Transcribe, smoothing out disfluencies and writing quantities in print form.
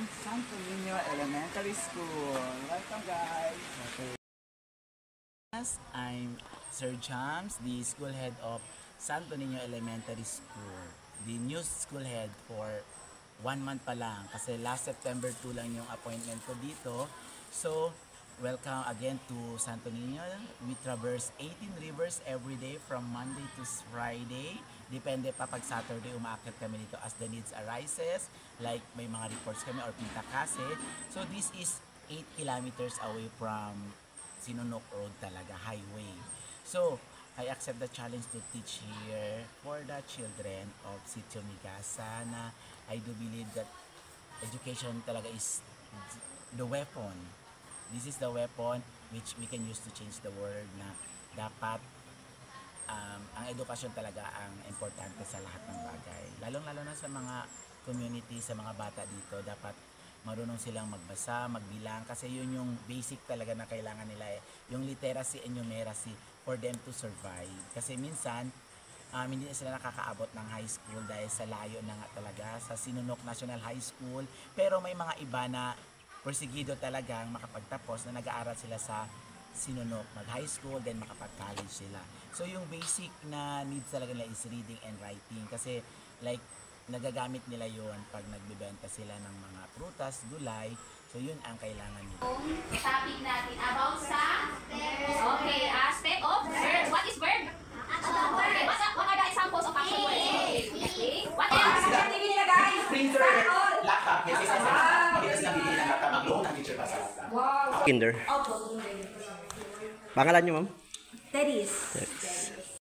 Santo Niño Elementary School. Welcome guys! Okay. I'm Sir James, the school head of Santo Niño Elementary School. The new school head for 1 month pa lang kasi last September 2 lang yung appointment ko dito. So, welcome again to Santo Niño. We traverse 18 rivers every day from Monday to Friday. Depende pa pag Saturday umaakit kami dito as the needs arises. Like may mga reports kami or pintakase. So this is 8 kilometers away from Sinunok Road talaga, highway. So I accept the challenge to teach here for the children of Sitio Migasa na I do believe that education talaga is the weapon. This is the weapon which we can use to change the world na dapat ang edukasyon talaga ang importante sa lahat ng bagay. Lalong-lalo na sa mga community, sa mga bata dito, dapat marunong silang magbasa, magbilang kasi yun yung basic talaga na kailangan nila yung literacy and numeracy for them to survive. Kasi minsan, hindi na sila nakakaabot ng high school dahil sa layo na nga talaga sa Sinunok National High School. Pero may mga iba na persigido talagang makapagtapos na nag-aaral sila sa Sinunok, mag-high school, then makapag-college sila. So yung basic na needs talaga nila is reading and writing kasi like nagagamit nila yon pag nagbebenta sila ng mga prutas, gulay. So yun ang kailangan nila. Topic natin about sa aspect of verb. What is verb? Okay, what are the examples of action words? Okay. What else? TV nila guys! Printer, laptop, yes, nabili ng laptop, mag-loan ng teacher pa sa laptop. Wow! Kinder. Opo, Kinder. Pangalan niyo, ma'am? Teris.